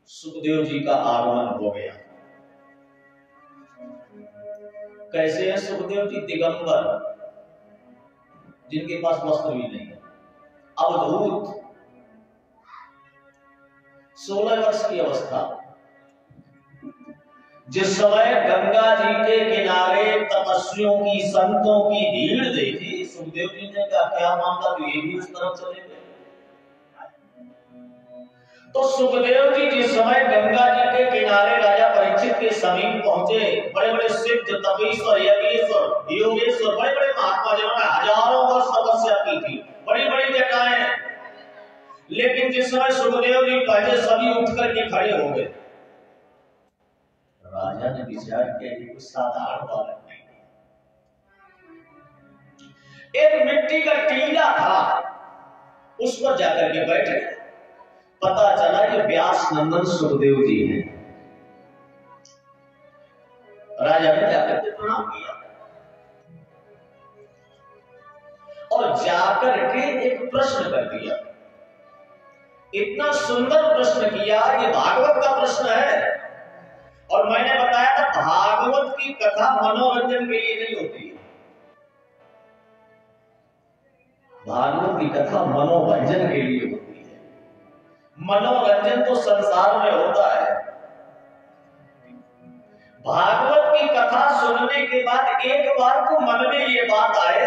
सुखदेव जी का आगमन हो गया। कैसे है सुखदेव जी? दिगंबर, जिनके पास वस्त्र भी नहीं है, अवधूत, 16 वर्ष की अवस्था। जिस समय गंगा जी के किनारे तपस्वियों की, संतों की भीड़ देखी, सुखदेव जी ने कहा क्या मामला, तो ये भी उस तरफ चले गए। तो सुखदेव जी जिस समय गंगा जी के किनारे राजा परीक्षित के समीप पहुंचे, बड़े बड़े सिद्ध, तपीश्वर, यज्ञेश्वर, योगेश्वर, बड़े बड़े महात्मा जिन्होंने हजारों वर्ष तपस्या की थी, बड़ी बड़ी जटाएं, लेकिन जिस समय सुखदेव जी पहुंचे सभी उठ करके खड़े हो गए। राजा ने विचार किया कि कुछ साधारण बालक नहीं, एक मिट्टी का टीला था, उस पर जाकर के बैठ गए। पता चला कि व्यास नंदन सुखदेव जी हैं। राजा ने जाकर के प्रणाम किया और जाकर के एक प्रश्न कर दिया। इतना सुंदर प्रश्न किया, ये भागवत का प्रश्न है। और मैंने बताया था भागवत की कथा मनोरंजन के लिए नहीं होती है, भागवत की कथा मनोरंजन के लिए होती है। मनोरंजन तो संसार में होता है। भागवत की कथा सुनने के बाद एक बार को मन में ये बात आए,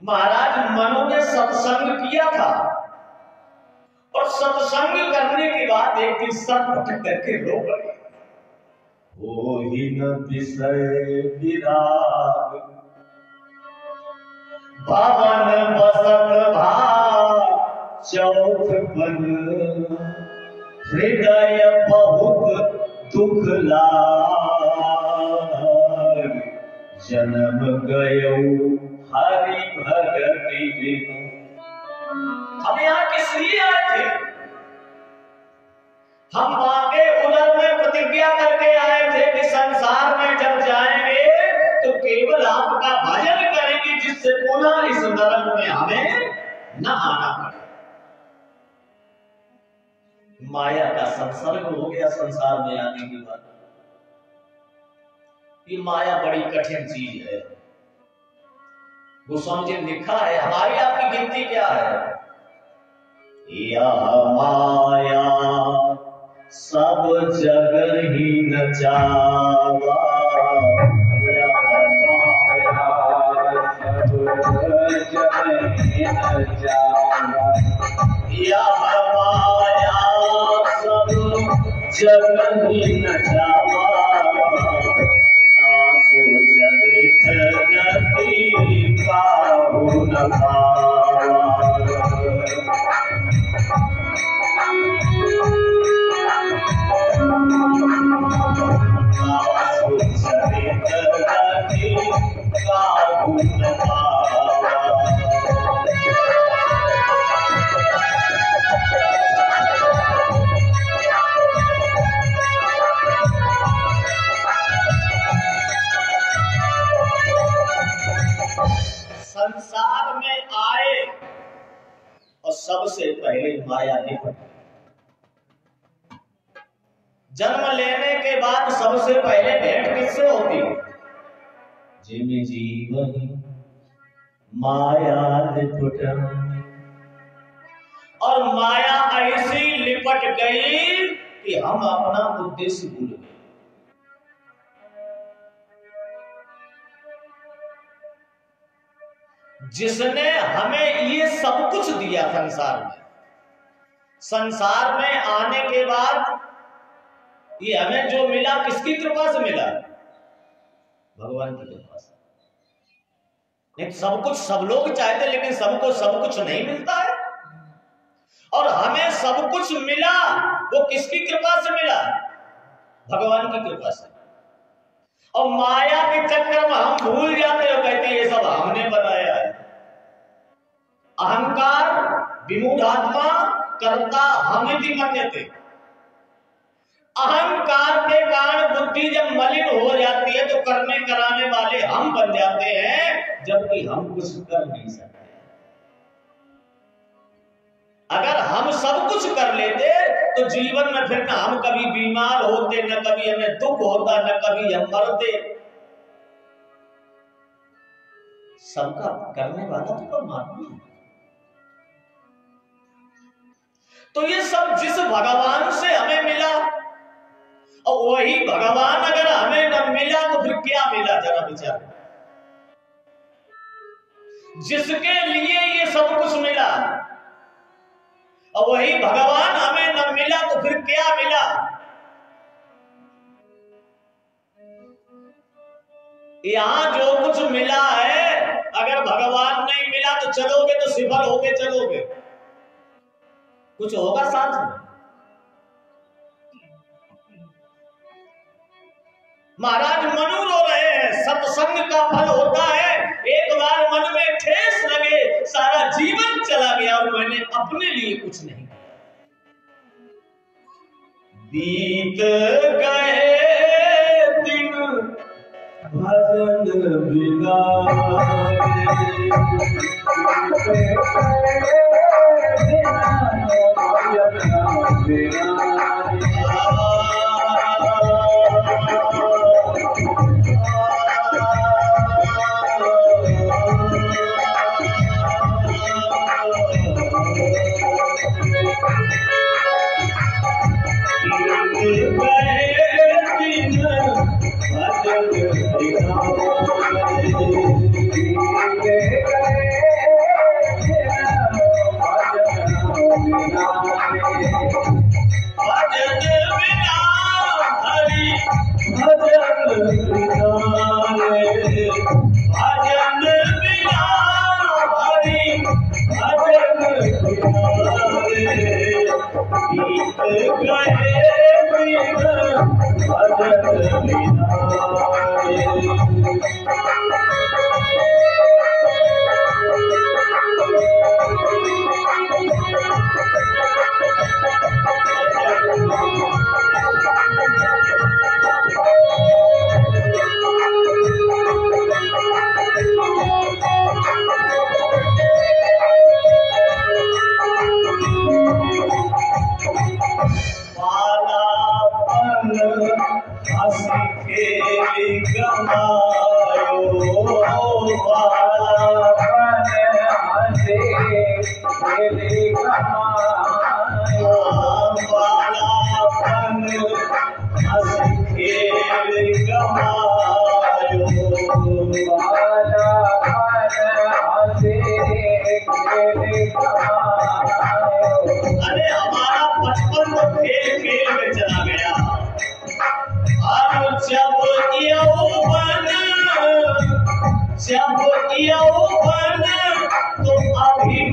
महाराज मनु ने सत्संग किया था और सत्संग करने के बाद एक दिन सत पटक करके रो पड़े। ओ हीन विषय विराग भवन बसत भाग चौथ बन, हृदय बहुत दुख लाग, जन्म गयो हरि भगति बिनु। हम यहाँ किस लिए आए थे? हम आगे उधर में प्रतिज्ञा करके आए थे कि संसार में जब जाएंगे तो केवल आपका भजन करेंगे, जिससे पुनः इस नरक में हमें न आना पड़े। माया का संसर्ग हो गया संसार में आने के बाद। ये माया बड़ी कठिन चीज है। गोस्वामी जी ने लिखा है, हमारी आपकी गिनती क्या है? या माया सब जग ही नचावा, या माया सब जग ही नचावा, आसो जनित नदी पावा। संसार में आए और सबसे पहले माया निपट। जन्म लेने के बाद सबसे पहले भेंट किससे होती है? जिमि जीवहि माया लिपट। और माया ऐसी लिपट गई कि हम अपना उद्देश्य भूल गए। जिसने हमें ये सब कुछ दिया संसार में आने के बाद ये हमें जो मिला किसकी कृपा से मिला? भगवान की कृपा से। नहीं सब कुछ सब लोग चाहते, लेकिन सबको सब कुछ नहीं मिलता है। और हमें सब कुछ मिला वो किसकी कृपा से मिला? भगवान की कृपा से। और माया के चक्कर में हम भूल जाते हो, कहते हैं ये सब हमने बनाया है। अहंकार विमूढ़ात्मा कर्ता हमिति मन्यते। अहंकार के कारण बुद्धि जब मलिन हो जाती है तो करने कराने वाले हम बन जाते हैं, जबकि हम कुछ कर नहीं सकते। अगर हम सब कुछ कर लेते तो जीवन में फिर ना हम कभी बीमार होते, न कभी हमें दुख होता, न कभी हम मरते। सबका करने वाला तो परमात्मा है। तो ये सब जिस भगवान से हमें मिला, और वही भगवान अगर हमें न मिला तो फिर क्या मिला? जरा विचार। जिसके लिए ये सब कुछ मिला और वही भगवान हमें न मिला तो फिर क्या मिला? यहां जो कुछ मिला है, अगर भगवान नहीं मिला तो चलोगे तो सिफल होके चलोगे, कुछ होगा साथ में? महाराज मनु रो रहे हैं, सत्संग का फल होता है एक बार मन में ठेस लगे सारा जीवन चला गया और मैंने अपने लिए कुछ नहीं किया। बीत गए दिन भजन बिना,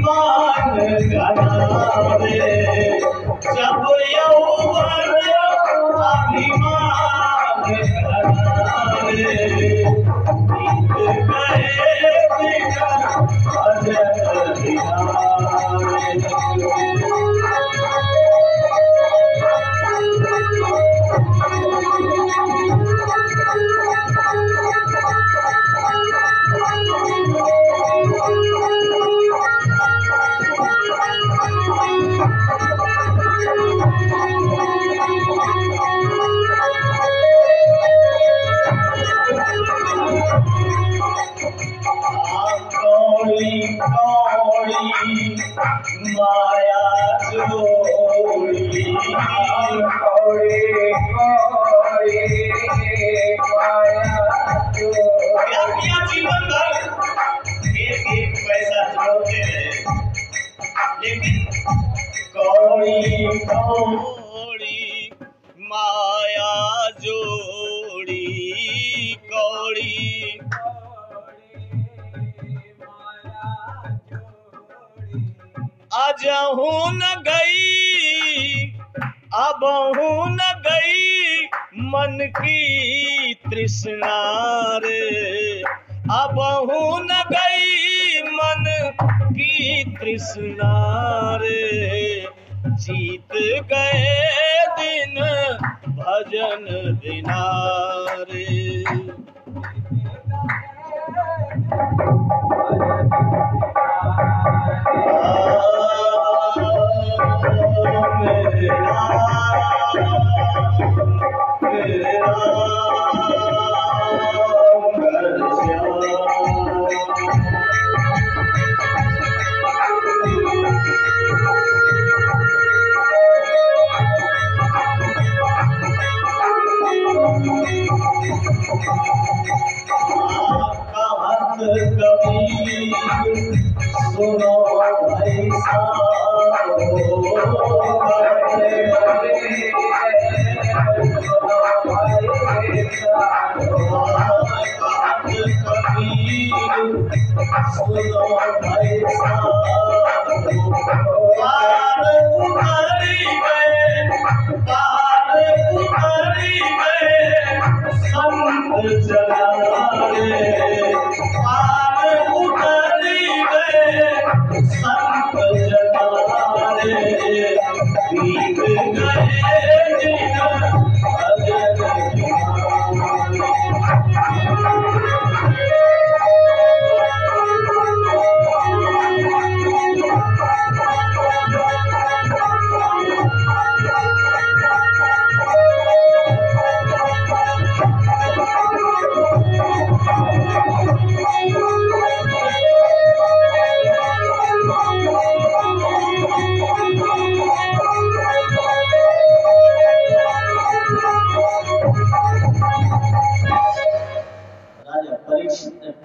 अभिमान करावे, जब यौवन अभिमान करावे, बीत गए दिन अजर दिनावे। माया जोड़ी, कौड़ी कौड़ी माया जोड़ी। जीवन भर एक एक पैसा जोड़ते हैं, लेकिन कौड़ी कौड़ी माया जोड़ी, कौड़ी अजहू न गई अबहू न गई मन की तृष्णा रे, अबहू न गई मन की तृष्णा रे, जीत गए दिन भजन बिना रे। सुनो भाई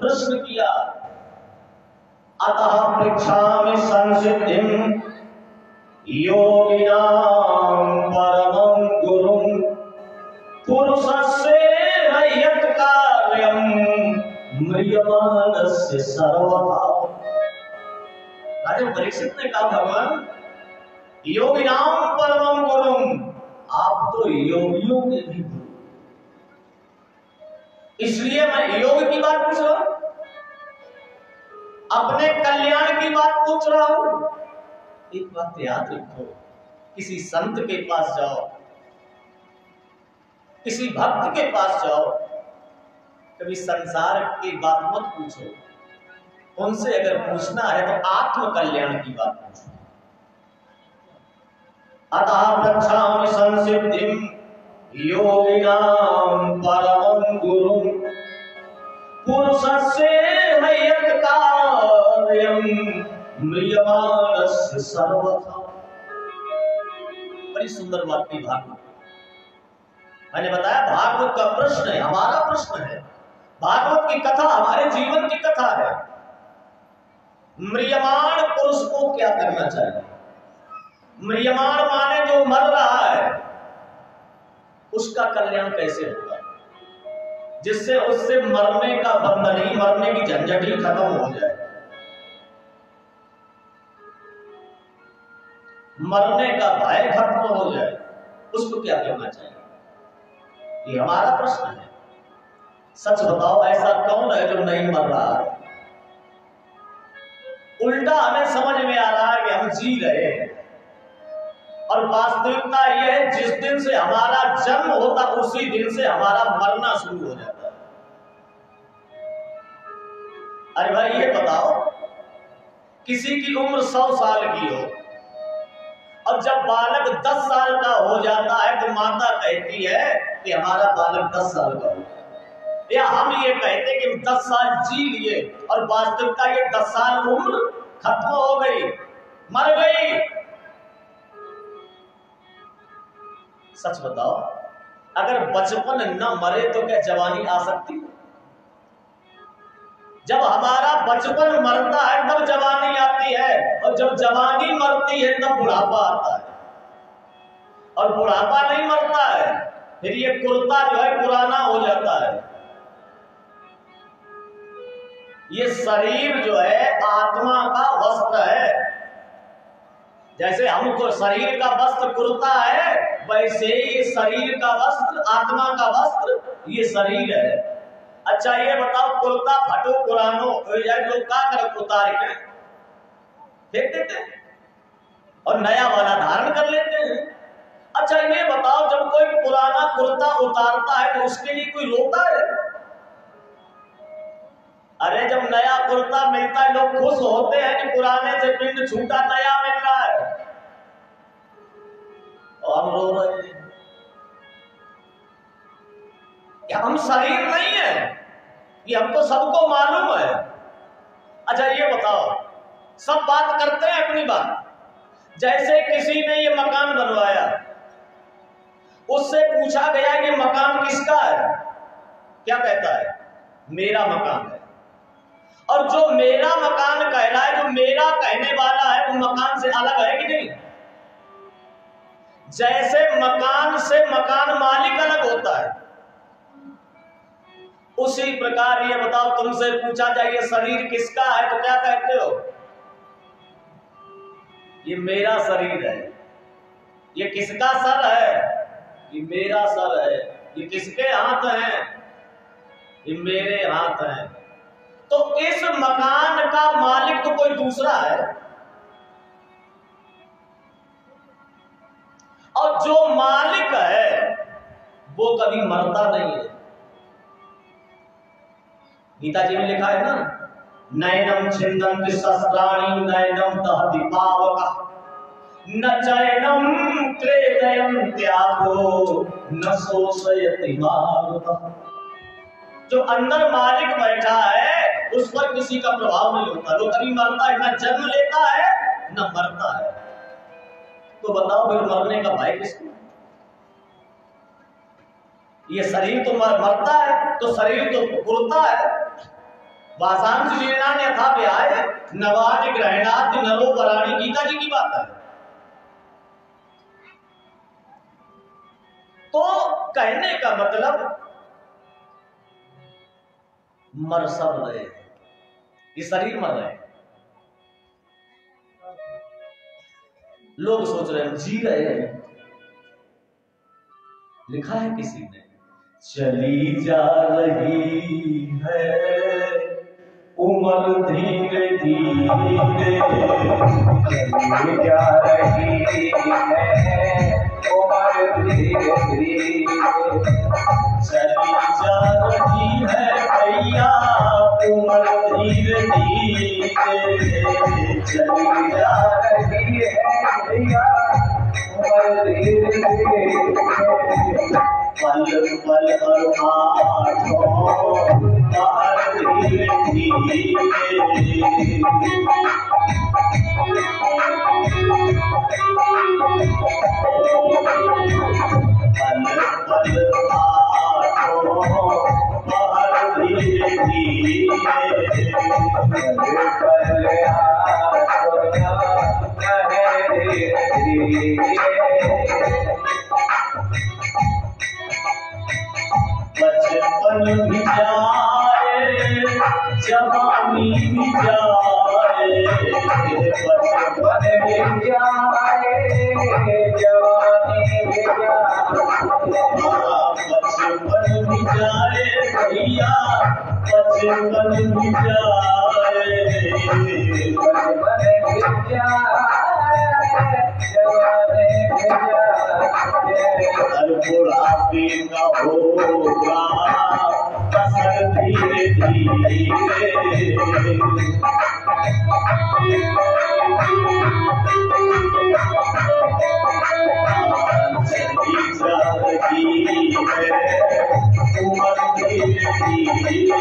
प्रश्न किया, अतः पृच्छामि संसिद्धिं योगिनां परमं गुरुं पुरुषस्य रयत कार्यं म्रियमाणस्य सर्वथा। राजा परीक्षित ने कहा, भगवान योगिनां परमं गुरुं, आप तो योगियों के भी गुरु, इसलिए मैं योग की बात पूछ रहा हूं, अपने कल्याण की बात पूछ रहा हूं। एक बात याद रखो, किसी संत के पास जाओ, किसी भक्त के पास जाओ, कभी संसार की बात मत पूछो। उनसे अगर पूछना है तो आत्म कल्याण की बात पूछो। अतः पृच्छामि संसिद्धिं योगिनां परमं गुरुं पुरुषस्य हयत कार्यं म्रियमाणस्य सर्वथा। बड़ी सुंदर बात की भागवत। मैंने बताया भागवत का प्रश्न है, हमारा प्रश्न है। भागवत की कथा हमारे जीवन की कथा है। म्रियमाण पुरुष को क्या करना चाहिए? म्रियमाण माने जो मर रहा है, उसका कल्याण कैसे होगा, जिससे उससे मरने का बंधन ही, मरने की झंझट ही खत्म हो जाए। मरने का भय खत्म हो जाए, उसको क्या करना चाहिए? ये हमारा प्रश्न है। सच बताओ, ऐसा कौन है जो नहीं मर रहा है? उल्टा हमें समझ में आ रहा है कि हम जी रहे हैं, और वास्तविकता यह है जिस दिन से हमारा जन्म होता उसी दिन से हमारा मरना शुरू हो जाता है। अरे भाई ये बताओ, किसी की उम्र 100 साल की हो और जब बालक 10 साल का हो जाता है तो माता कहती है कि हमारा बालक 10 साल का हो, या हम ये कहते कि 10 साल जी लिए और वास्तविकता ये 10 साल उम्र खत्म हो गई, मर गई। सच बताओ, अगर बचपन न मरे तो क्या जवानी आ सकती? जब हमारा बचपन मरता है तब जवानी आती है, और जब जवानी मरती है तब बुढ़ापा आता है, और बुढ़ापा नहीं मरता है, फिर ये कुर्ता जो है पुराना हो जाता है। ये शरीर जो है आत्मा का वस्त्र है। जैसे हमको शरीर का वस्त्र कुर्ता है, वैसे ही शरीर का वस्त्र, आत्मा का वस्त्र ये शरीर है। अच्छा ये बताओ, कुर्ता फटो पुरानो हो जाए, लोग क्या कर उतार के फेंक देते हैं और नया वाला धारण कर लेते हैं। अच्छा ये बताओ, जब कोई पुराना कुर्ता उतारता है तो उसके लिए कोई रोता है? अरे जब नया कुर्ता मिलता है लोग खुश होते हैं कि पुराने से पिंड छूटा, नया मिल रहा है, और हम रो रहे हैं। हम शरीर नहीं है, ये हमको सबको मालूम है। अच्छा ये बताओ, सब बात करते हैं अपनी बात। जैसे किसी ने ये मकान बनवाया, उससे पूछा गया कि मकान किसका है, क्या कहता है? मेरा मकान है। और जो मेरा मकान कह रहा है, जो मेरा कहने वाला है, वो मकान से अलग है कि नहीं? जैसे मकान से मकान मालिक अलग होता है, उसी प्रकार ये बताओ, तुमसे पूछा जाए ये शरीर किसका है तो क्या कहते हो? ये मेरा शरीर है। ये किसका सर है? ये मेरा सर है। ये किसके हाथ हैं? ये मेरे हाथ हैं। तो इस मकान का मालिक तो कोई दूसरा है, और जो मालिक है वो कभी मरता नहीं है। गीता जी में लिखा है ना, नैनम छिन्दन्ति शस्त्राणि नैनम दहति पावकः न चैनम क्लेदयन्त्यापो न शोषयति मारुतः। जो अंदर मालिक बैठा है उस पर किसी का प्रभाव नहीं होता, वो कभी मरता है, न जन्म लेता है न मरता है। तो बताओ फिर मरने का भय किसको? ये शरीर तो मरता है, तो शरीर तो पुरता है। वासांश जीर्णान यथा व्याय नवानि ग्रहणात् नरो पराणि, गीता जी की बात है। तो कहने का मतलब मर सब रहे, ये शरीर मर रहे, लोग सोच रहे हैं जी रहे हैं। लिखा है किसी ने, चली जा रही है उम्र धीरे धीरे, चली जा रही है उम्र धीरे धीरे, चली जा रही है भैया उम्र धीरे धीरे, चली जा रही है भैया उम्र धीरे धीरे, पल पल धीरे धीरे, बचपन भी जाए जवानी भी जाए, बचपन भी जाए बुढ़ापे का होगा असर धीरे धीरे। चली जा रही है उम्र धीरे धीरे।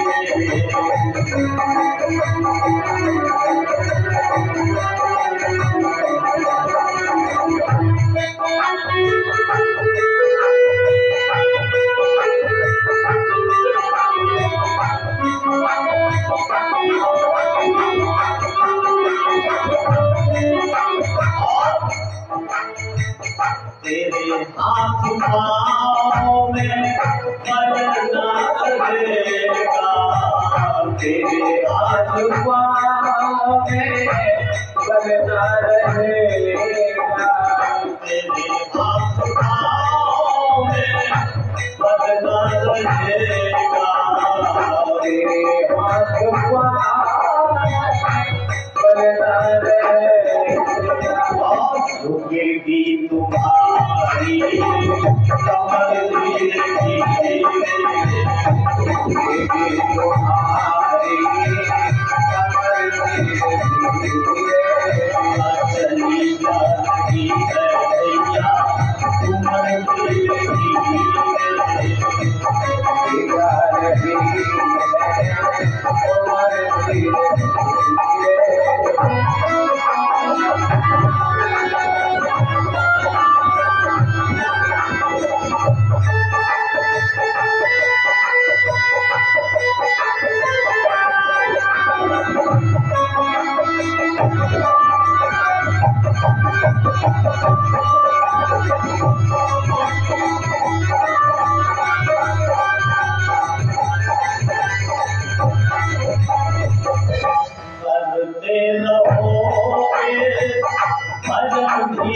तेरे हाथ पाँव में बदलना रहेगा, तेरे हाथ पाँव में बदलना रहेगा, तेरे हाथ पाँव में बदलना रहेगा, तेरे हाथ पाँव बदलना रहेगा। झुकेगी तुम्हारी कमर धीरे धीरे, झुकेगी तुम्हारी कमर धीरे धीरे। चली जा रही है भैया उम्र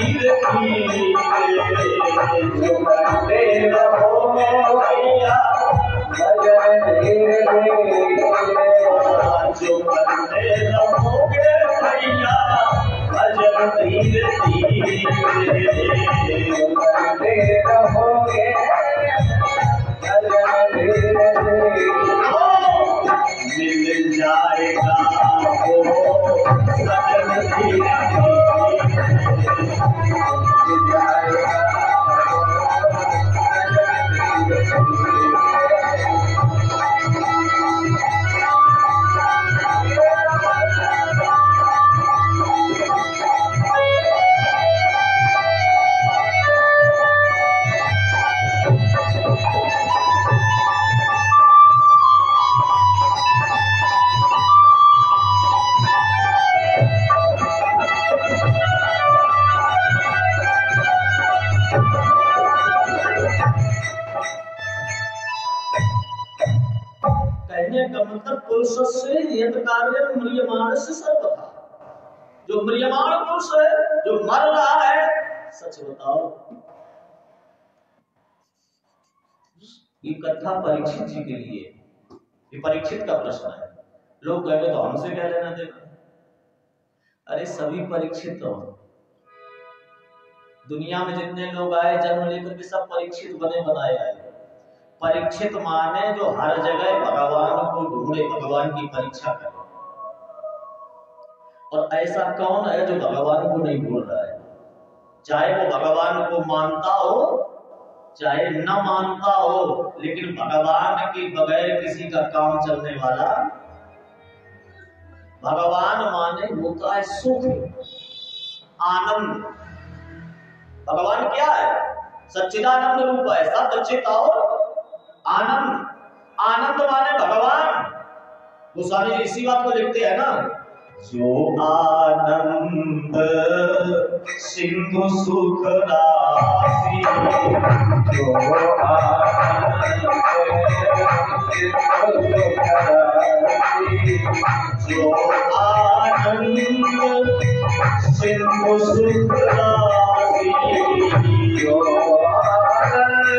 धीरे धीरे, जा रही है उम्र धीरे मिल जाएगा पुरुषस्य यत् कार्यं म्रियमाणस्य सर्वथा। जो म्रियमाण पुरुष है, जो मर रहा है, सच बताओ। ये कथा परीक्षित जी के लिए, ये परीक्षित का प्रश्न है। लोग कहेंगे तो हमसे क्या लेना देना। अरे सभी परीक्षित हो। दुनिया में जितने लोग आए जन्म लेकर के सब परीक्षित बने बनाए आए। परीक्षित माने जो हर जगह भगवान को ढूंढे, भगवान की परीक्षा करे। और ऐसा कौन है जो भगवान को नहीं ढूंढ रहा है? चाहे वो भगवान को मानता हो चाहे न मानता हो, लेकिन भगवान के बगैर किसी का काम चलने वाला। भगवान माने होता है सुख, आनंद। भगवान क्या है? सच्चिदानंद रूप है, सत्य चित और आनंद। आनंद माने भगवान। गोस्वामी इसी बात को लिखते हैं ना, जो आनंद सिंधु सुख राशि, जो आनंद जो आनंद सिंधु सुख राशि, जो आनंद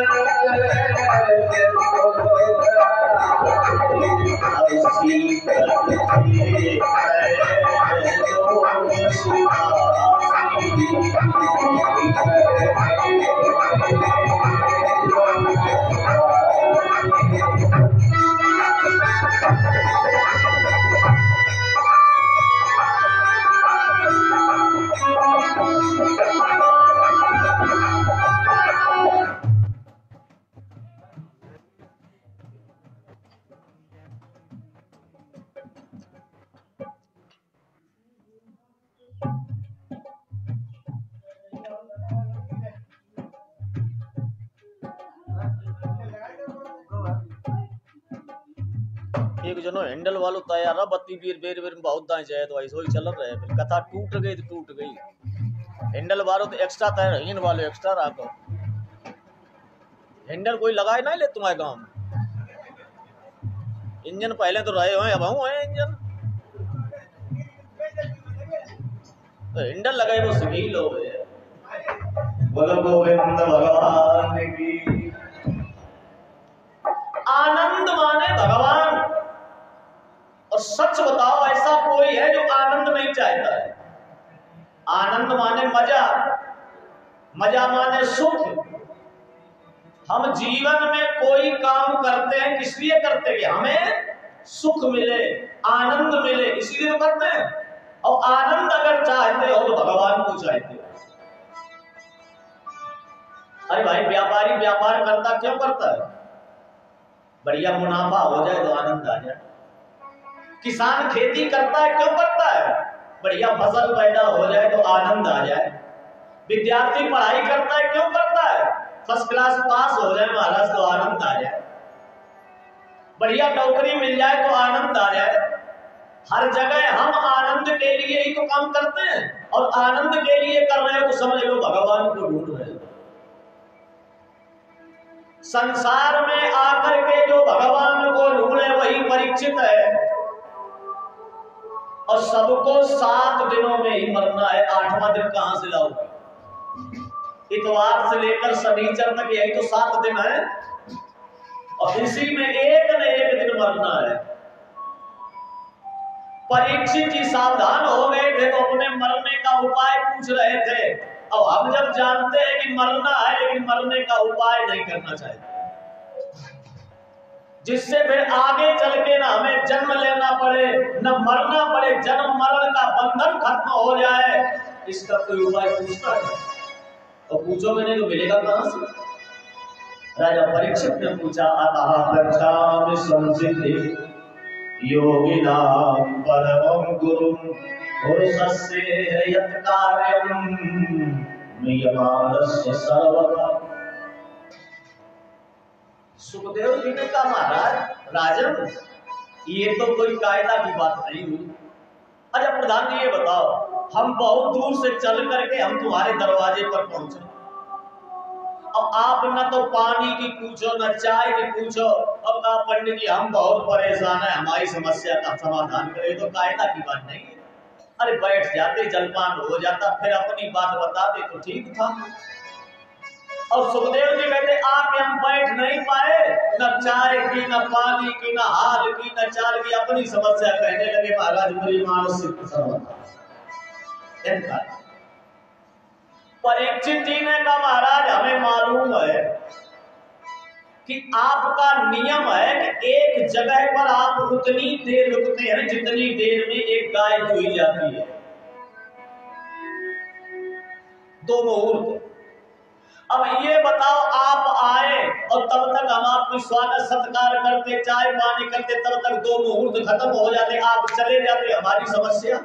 एक जनो हैंडल वालों तैयार है बत्ती बीर बेर बेर में बहुत दाएं जाए तो ऐसे ही चल रहे हैं। फिर कथा टूट गई तो टूट गई। हैंडल वालों तो एक्स्ट्रा तैयार इन वाले एक्स्ट्रा रखो। हैंडल कोई लगाए ना ले तुम्हारे गांव में। इंजन पहले तो रहे हुए अब हूँ है इंजन तो हैंडल लगाए वो सभी लोग है। बोलो गोविंद भगवान की। आनंद माने भगवान। और सच बताओ ऐसा कोई है जो आनंद नहीं चाहता है। आनंद माने मजा, मजा माने सुख। हम जीवन में कोई काम करते हैं किस लिए करते हैं कि हमें सुख मिले, आनंद मिले, इसलिए तो करते हैं। और आनंद अगर चाहते हो तो भगवान को चाहते हो। अरे भाई व्यापारी व्यापार करता क्यों करता है? बढ़िया मुनाफा हो जाए तो आनंद आ जाए। किसान खेती करता है क्यों करता है? बढ़िया फसल पैदा हो जाए तो आनंद आ जाए। विद्यार्थी पढ़ाई करता है क्यों करता है? फर्स्ट क्लास पास हो जाए महाराज तो आनंद आ जाए। बढ़िया नौकरी मिल जाए तो आनंद आ जाए। हर जगह हम आनंद के लिए ही तो काम करते हैं। और आनंद के लिए कर रहे हो तो समझ लो भगवान को ढूंढ रहे हो। संसार में आकर के जो भगवान को ढूंढे वही परीक्षित है। और सबको 7 दिनों में ही मरना है। 8वां दिन कहां से लाओगे? इतवार से लेकर शनिचर तक यही तो 7 दिन है। और इसी में एक न एक दिन मरना है। परीक्षित जी सावधान हो गए थे तो अपने मरने का उपाय पूछ रहे थे। अब हम जब जानते हैं कि मरना है लेकिन मरने का उपाय नहीं करना चाहिए, जिससे फिर आगे चल के ना हमें जन्म लेना पड़े न मरना पड़े, जन्म मरण का बंधन खत्म हो जाए, इसका कोई उपाय पूछता है। और पूछोगे नहीं तो मिलेगा कहां से? राजा परीक्षित ने पूछा, अतः गच्छामि संसिद्धि योगिनां परमं गुरुं पुरुषस्य यत् कार्यं नियमानस्य सर्वदा। सुखदेव जी ने कहा, महाराज राजन ये तो कोई कायदा की बात नहीं हुई। अच्छा प्रधान जी ये बताओ, हम बहुत दूर से चल करके हम तुम्हारे दरवाजे पर पहुंचे। अब आप न तो पानी की पूछो न चाय की पूछो। अब कहा पंडित जी हम बहुत परेशान है, हमारी समस्या का समाधान करें। तो कायदा की बात नहीं है। अरे बैठ जाते, जलपान हो जाता, फिर अपनी बात बताते तो ठीक था। और सुखदेव जी कहते आके हम बैठ नहीं पाए, न चाय की न पानी की न हाल की न चाल की, अपनी समस्या कहने लगे महाराज मेरी मानसिक समस्या। परीक्षित जी ने कहा महाराज हमें मालूम है कि आपका नियम है कि एक जगह पर आप उतनी देर रुकते हैं जितनी देर में एक गाय दुही जाती है, 2 मुहूर्त। अब ये बताओ आप आए और तब तक हम आपकी स्वागत सत्कार करते, चाय पानी करते, तब तक 2 मुहूर्त खत्म हो जाते, आप चले जाते, हमारी समस्या।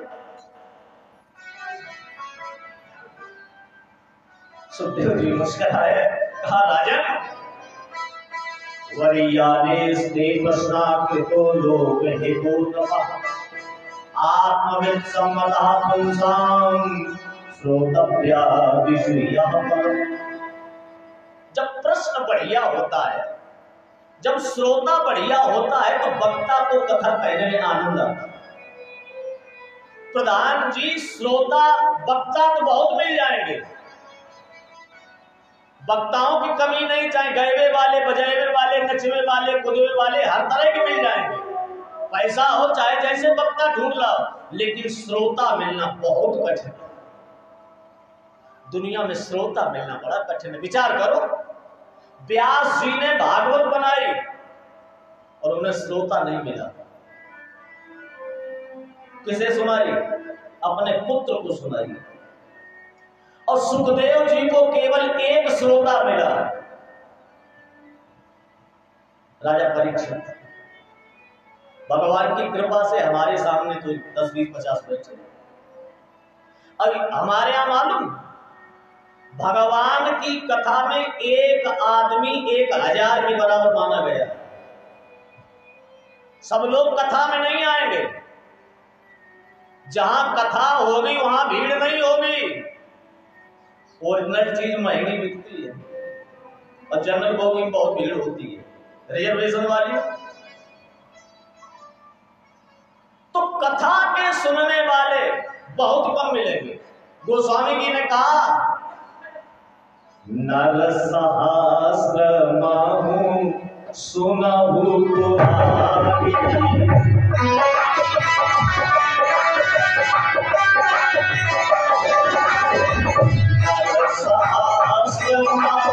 सुखदेव जी मुस्कुराए, कहा राजन वरीयानेस्ते प्रश्नाकृतो लोक हेतो नमः आत्मवित् सम्मतः पुंसां श्रोतव्या विषयः। जब प्रश्न बढ़िया होता है, जब श्रोता बढ़िया होता है तो वक्ता को कथा कहने में आनंद आता है। प्रधान जी श्रोता वक्ता तो बहुत मिल जाएंगे, वक्ताओं की कमी नहीं, चाहे गैवे वाले, बजावे वाले, नचवे वाले, कुदवे वाले, हर तरह के मिल जाएंगे। पैसा हो चाहे जैसे वक्ता ढूंढ लाओ, लेकिन श्रोता मिलना बहुत कठिन है। दुनिया में श्रोता मिलना बड़ा कठिन है। विचार करो, व्यास जी ने भागवत बनाई और उन्हें श्रोता नहीं मिला। किसे सुनाई? अपने पुत्र को सुनाई। और सुखदेव जी को केवल एक श्रोता मिला, राजा परीक्षित। भगवान की कृपा से हमारे सामने तो 10, 20, 50 बैठे। अब हमारे यहां मालूम, भगवान की कथा में एक आदमी 1000 के बराबर माना गया। सब लोग कथा में नहीं आएंगे। जहां कथा होगी वहां भीड़ नहीं होगी। ओरिजिनल चीज महंगी बिकती है और जनरल बोगी में बहुत भीड़ होती है, रिजर्वेशन वाली। तो कथा के सुनने वाले बहुत कम मिलेंगे। गोस्वामी जी ने कहा, नर सहस्र महु सुनहु तुहारी, नर सहस्र महु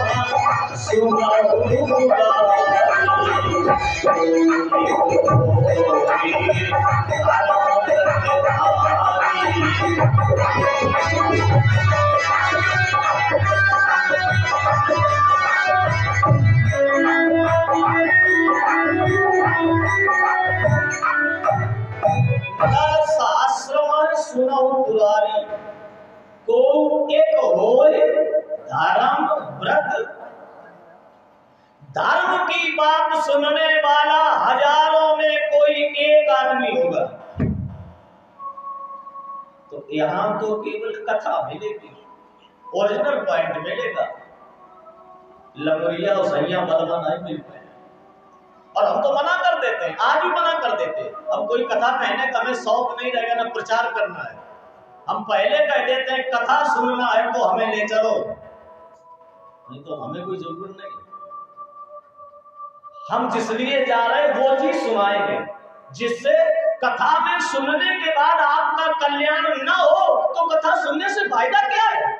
सुनहु दुलारी को एक होए धर्म व्रत। धर्म की बात सुनने वाला हजारों में कोई एक आदमी होगा। तो यहां तो केवल कथा मिलेगी, ओरिजिनल पॉइंट मिलेगा। लंगड़िया और सैया बदला नहीं मिल पाए। और हम तो मना कर देते हैं, आज भी मना कर देते हैं। अब कोई कथा कहने का हमें शौक नहीं रहेगा, ना प्रचार करना है। हम पहले कह देते हैं कथा सुनना है तो हमें ले चलो, नहीं तो हमें कोई जरूरत नहीं। हम जिस लिए जा रहे हैं वो चीज सुनाएंगे, जिससे कथा में सुनने के बाद आपका कल्याण न हो तो कथा सुनने से फायदा क्या है।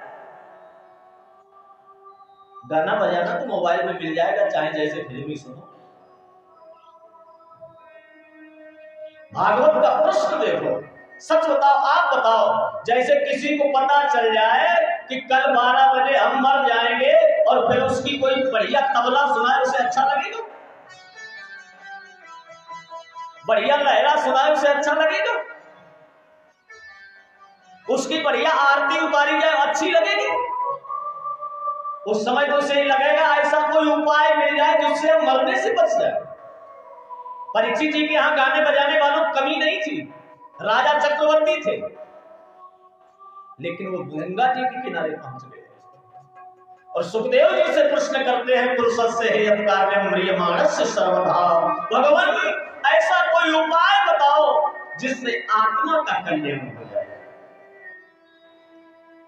गाना बजाना तो मोबाइल में मिल जाएगा, चाहे जैसे फिल्म ही सुनो। भागवत का प्रश्न देखो, सच बताओ, आप बताओ, जैसे किसी को पता चल जाए कि कल 12 बजे हम मर जाएंगे और फिर उसकी कोई बढ़िया तबला सुनाए, उसे अच्छा लगेगा? बढ़िया लहरा सुनाए उसे अच्छा लगेगा? उसकी बढ़िया आरती उतारी जाए अच्छी लगेगी? उस समय तो उसे लगेगा ऐसा कोई उपाय मिल जाए जिससे हम मरने से बच जाए। परीक्षित जी के यहां गाने बजाने वालों की कमी नहीं थी, राजा चक्रवर्ती थे, लेकिन वो गंगा जी के किनारे पहुंच गए और सुखदेव जी से प्रश्न करते हैं, पुरुषस्य हेयं कार्यं म्रियमाणस्य सर्वथा। भगवान ऐसा कोई उपाय बताओ जिससे आत्मा का कल्याण हो जाए।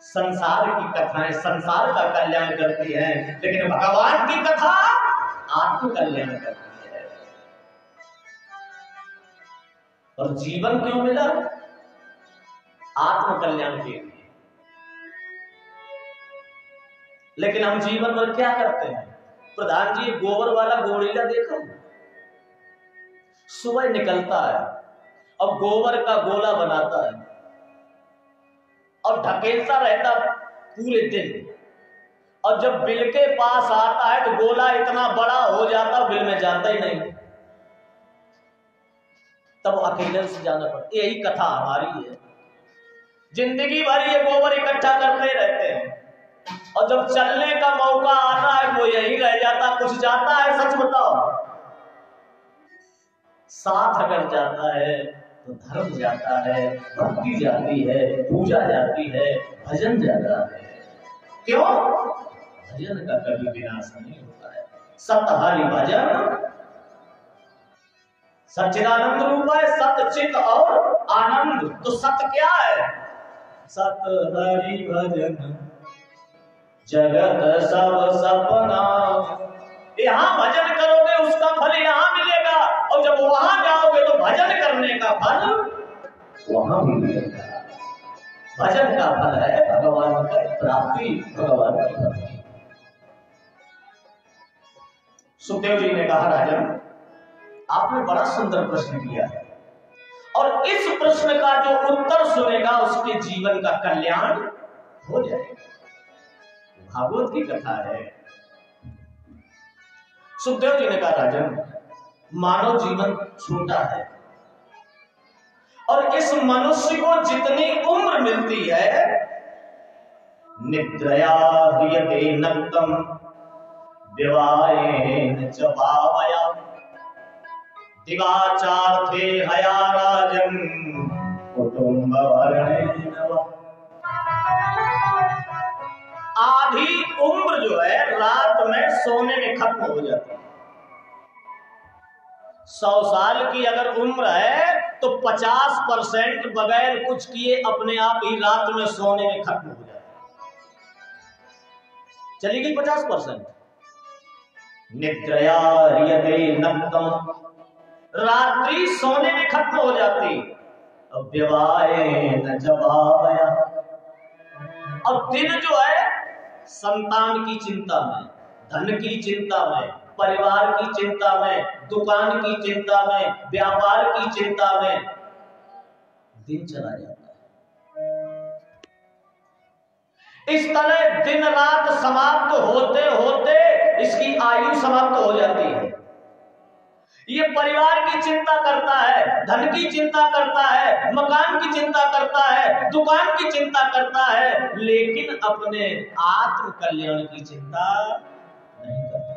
संसार की कथाएं संसार का कल्याण करती हैं, लेकिन भगवान की कथा आत्म कल्याण करती है। और जीवन क्यों मिला? आत्म कल्याण के लिए। लेकिन हम जीवन भर क्या करते हैं? प्रधान जी, गोबर वाला गोड़ीला देखो, सुबह निकलता है और गोबर का गोला बनाता है और ढकेलता रहता पूरे दिन, और जब बिल के पास आता है तो गोला इतना बड़ा हो जाता, बिल में जाता ही नहीं, तब अकेले से जाना पड़ता। यही कथा हमारी है। जिंदगी भर ये गोबर इकट्ठा करते रहते हैं और जब चलने का मौका आता है वो यही रह जाता, कुछ जाता है? सच बताओ, साथ अगर जाता है तो धर्म जाता है, भक्ति जाती है, पूजा जाती है, भजन जाता है। क्यों? भजन का कभी विनाश नहीं होता है। सत हरि भजन सच्चिदानंद रूप है, सत चित और आनंद। तो सत्य क्या है? सत हरि भजन जगत सब सपना। यहां भजन करोगे उसका फल यहां मिलेगा, और जब वहां जाओगे तो भजन करने का फल वहां भी मिलेगा। भजन का फल है भगवान की प्राप्ति, भगवान की भक्ति। सुखदेव जी ने कहा, राजन आपने बड़ा सुंदर प्रश्न किया है, और इस प्रश्न का जो उत्तर सुनेगा उसके जीवन का कल्याण हो जाएगा। भागवत की कथा है। सुखदेव जी ने कहा, राजन मानव जीवन छोटा है और इस मनुष्य को जितनी उम्र मिलती है, निद्रया ह्रियते नक्तम विवाहेन च भावया, दिवाचार थे हया राजन कुटुंब भरणेन वा। आधी उम्र जो है रात में सोने में खत्म हो जाती है। 100 साल की अगर उम्र है तो 50% बगैर कुछ किए अपने आप ही रात में सोने में खत्म हो जाती है। चली गई 50%। निद्रया ह्रियते नक्तम, रात्रि सोने में खत्म हो जाती। अब व्यवायेन जवावया, अब दिन जो है संतान की चिंता में, धन की चिंता में, परिवार की चिंता में, दुकान की चिंता में, व्यापार की चिंता में दिन चला जाता है। इस तरह दिन रात समाप्त होते होते इसकी आयु समाप्त हो जाती है। ये परिवार की चिंता करता है, धन की चिंता करता है, मकान की चिंता करता है, दुकान की चिंता करता है, लेकिन अपने आत्म कल्याण की चिंता नहीं करता,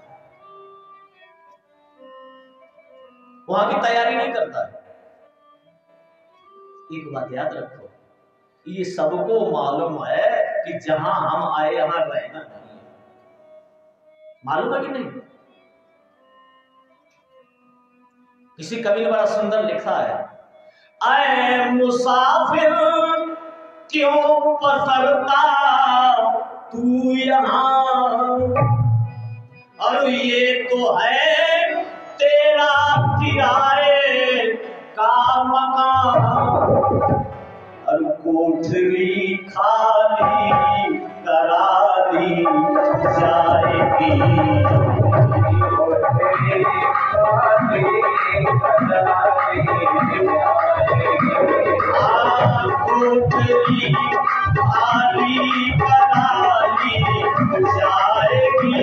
वहां की तैयारी नहीं करता है। एक बात याद रखो, ये सबको मालूम है कि जहां हम आए यहां रहना नहीं है। मालूम है कि नहीं? किसी कवि ने बड़ा सुंदर लिखा है, ऐ मुसाफिर क्यों पसरता तू यहाँ, और ये तो है तेरा किराए का मकान, और कोठरी खाली करा दी जाएगी। कोठरी खाली करा दी जाएगी,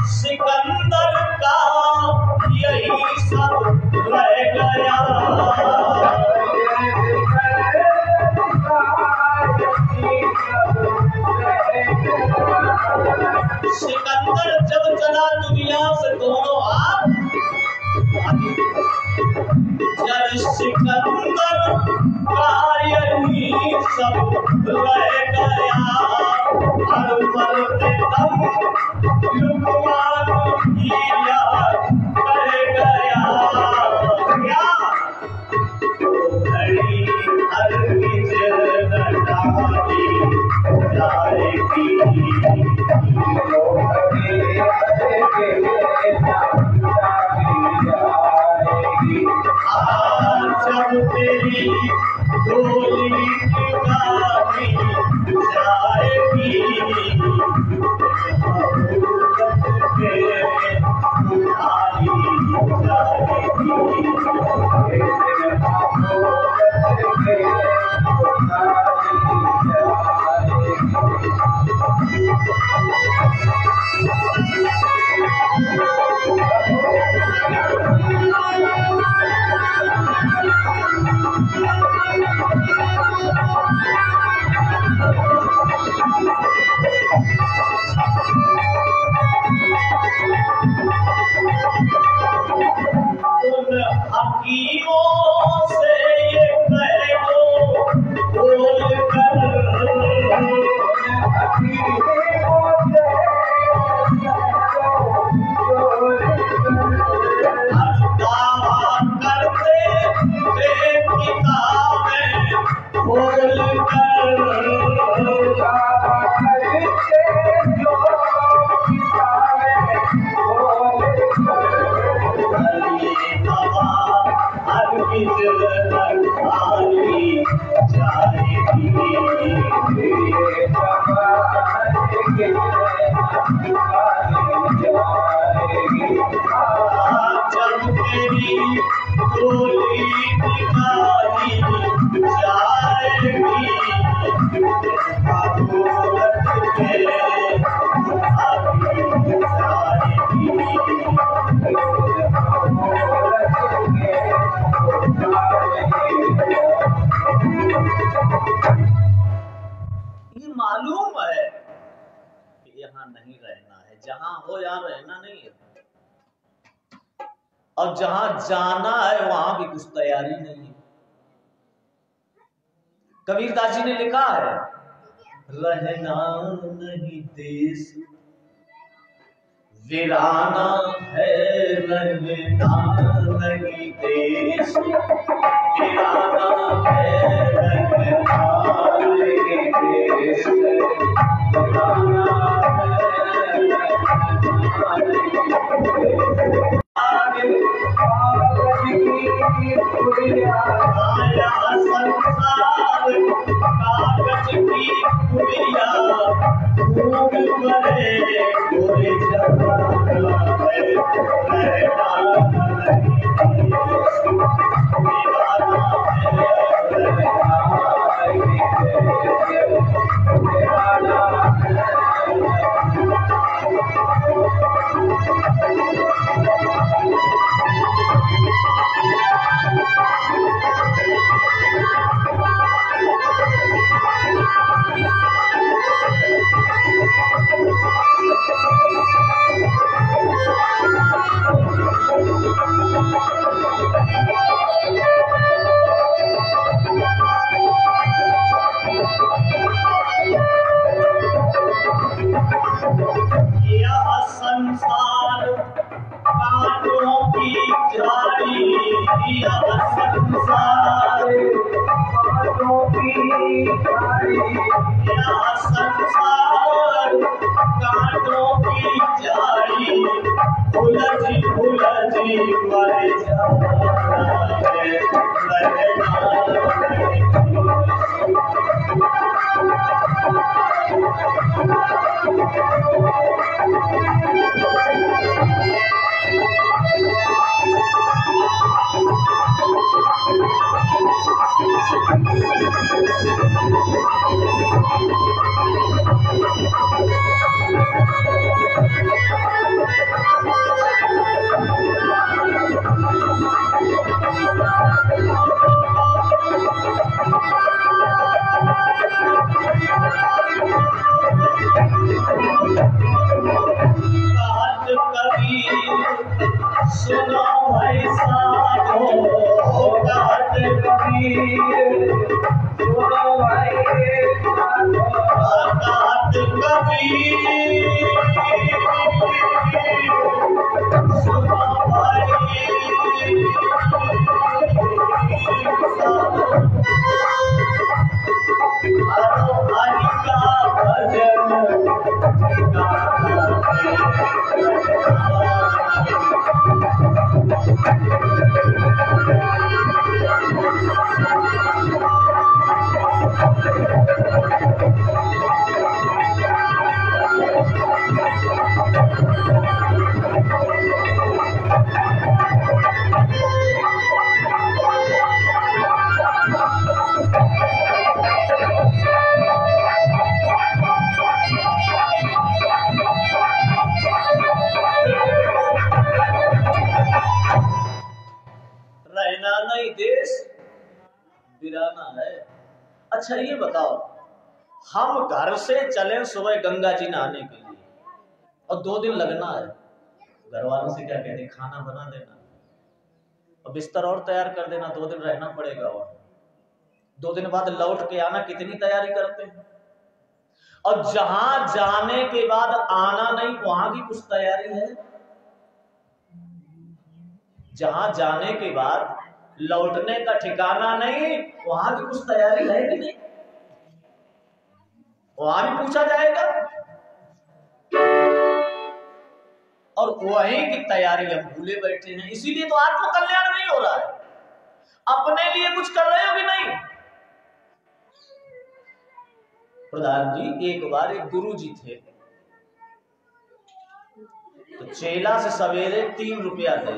सिकंदर का यही सब रह गया। सिकंदर जब चला दुनिया से दोनों हाथ, जब सिकंदर का यही सब रह गया, हर मरते दम लुकमान किया रह गया। क्या घड़ी हर जाएगी, जब तेरी डोली गाड़ी जाएगी, मालूम है कि यहाँ नहीं रहना है, जहां हो यहाँ रहना नहीं है, और जहां जाना है वहां भी कुछ तैयारी नहीं है। कबीरदास जी ने लिखा है, रहना नहीं देश वीराना है, रहना नहीं देश वीराना है, रहना नहीं देश वीराना अच्छा ये बताओ, हम घर से चले सुबह गंगा जी नहाने के लिए और 2 दिन लगना है, घर वालों से क्या कहते हैं, खाना बना देना और बिस्तर और तैयार कर देना, 2 दिन रहना पड़ेगा और 2 दिन बाद लौट के आना, कितनी तैयारी करते हैं। और जहां जाने के बाद आना नहीं, वहां की कुछ तैयारी है। जहां जाने के बाद लौटने का ठिकाना नहीं, वहां की कुछ तैयारी है कि नहीं, वहां भी पूछा जाएगा। और वहीं की तैयारी हम भूले बैठे हैं, इसीलिए तो आत्मकल्याण नहीं हो रहा है। अपने लिए कुछ कर रहे हो कि नहीं? प्रधान जी, एक बार एक गुरु जी थे, तो चेला से सवेरे 3 रुपया दे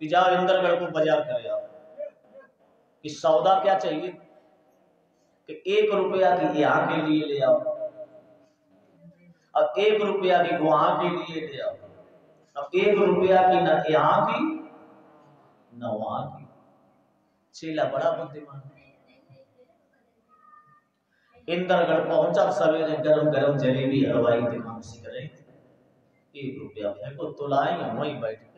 कि जाओ इंद्रगढ़ को बाजार करे आओ। कि सौदा क्या चाहिए कि 1 रुपया की यहाँ के लिए ले आओ, अब 1 रुपया की वहां के लिए ले आओ, अब 1 रुपया की न यहाँ की न वहां की। चेला बड़ा बुद्धिमान, इंद्रगढ़ पहुंचा, सवेरे गरम गरम जलेबी हलवाई दिमाग से करे, 1 रुपया फेंको तो लाएंगे, वहीं बैठ के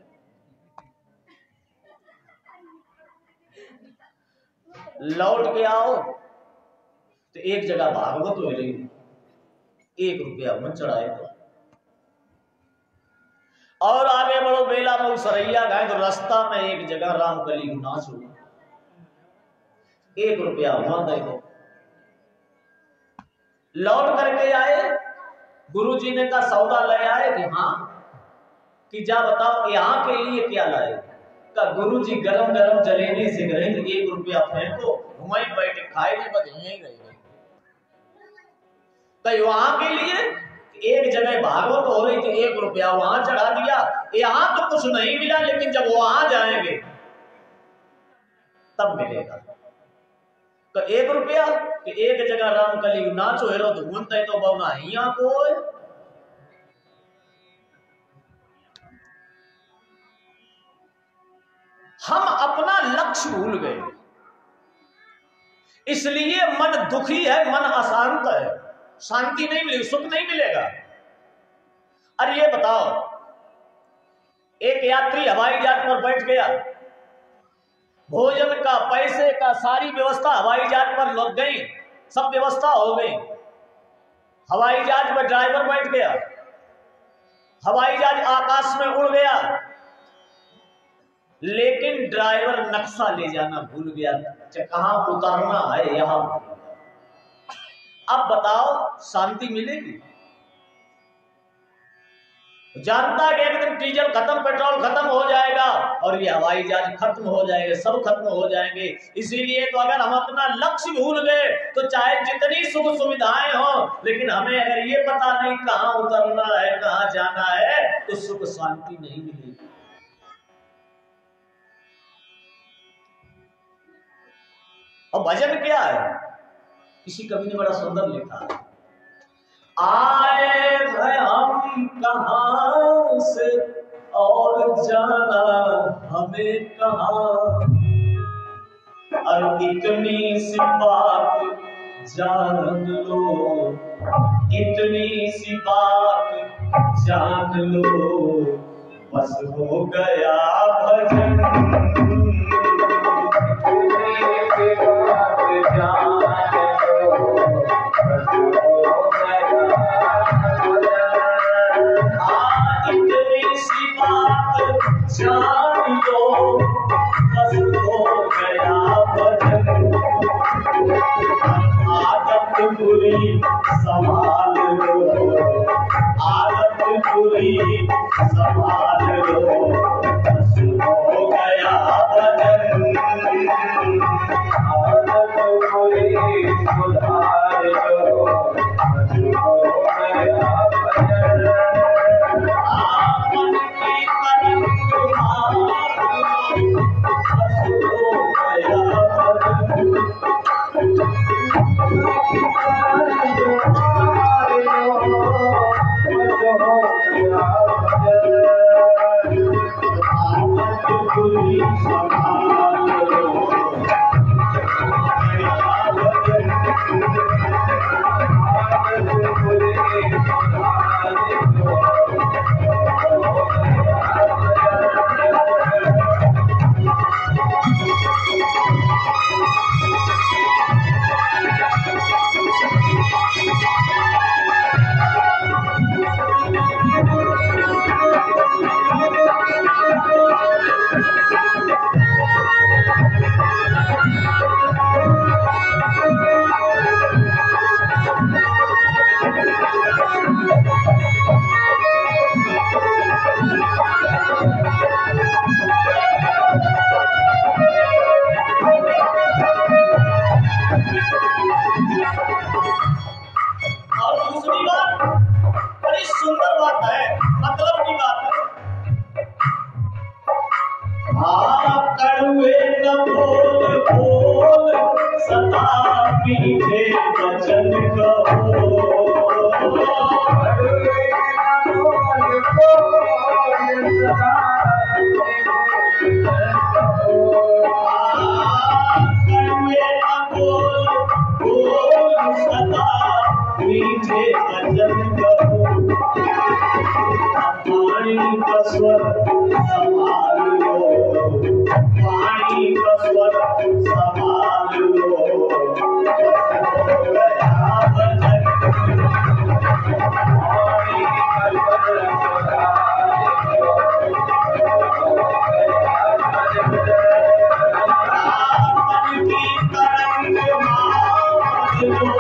लौट के आओ तो एक जगह भागवत हो रही, 1 रुपया मन चढ़ाए तो। और आगे बढ़ो, बेला में सरैया गए तो रास्ता में एक जगह रामकली को नाच हो, 1 रुपया वहां दे दो। लौट करके आए, गुरुजी ने कहा सौदा ले आए कि हाँ, कि जा बताओ यहाँ के लिए क्या लाए। का गुरुजी गरम गरम जलेबी सिगरेट 1 रुपया फेंको, वहीं बैठे खाए नहीं, बस यहीं रह गए। तो वहां के लिए एक जगह भागवत हो रही थी, 1 रुपया वहां चढ़ा दिया, यहाँ तो कुछ नहीं मिला, लेकिन जब वहां जाएंगे तब मिलेगा। तो 1 रुपया कि एक जगह रामकली नाचो हेरो तो घूमते तो बौना हिया कोई। हम अपना लक्ष्य भूल गए, इसलिए मन दुखी है, मन अशांत है, शांति नहीं मिलेगी, सुख नहीं मिलेगा। अरे ये बताओ, एक यात्री हवाई जहाज पर बैठ गया, भोजन का, पैसे का, सारी व्यवस्था हवाई जहाज पर लग गई, सब व्यवस्था हो गई, हवाई जहाज पर ड्राइवर बैठ गया, हवाई जहाज आकाश में उड़ गया, लेकिन ड्राइवर नक्शा ले जाना भूल गया, कहां उतरना है यहां। अब बताओ शांति मिलेगी? जानता है कि एक दिन डीजल खत्म, पेट्रोल खत्म हो जाएगा और ये हवाई जहाज खत्म हो जाएगा, सब खत्म हो जाएंगे। इसीलिए तो अगर हम अपना लक्ष्य भूल गए तो चाहे जितनी सुख सुविधाएं हो, लेकिन हमें अगर ये पता नहीं कहां उतरना है, कहां जाना है, तो सुख शांति नहीं मिलेगी। और भजन क्या है? किसी कवि ने बड़ा सुंदर लिखा है, आए हैं हम कहां से और जाना हमें कहां, और इतनी सी बात जान लो, इतनी सी बात जान लो, बस हो गया भजन। इतनी सी बात जान लो, बस हो गया भजन। आदत बुरी संभाल लो, आदत बुरी संभाल लो, बस हो गया भजन। आदत बुरी सुधार लो, बस हो गया भजन। आमन की करम तुम्हारी, बस हो गया भजन। संभाल लो, मीठे वचन कहो। मीठे वचन कहो, पानी का स्वर संभाल लो, पानी का स्वर संभाल लो। मन की तरंग मान लो,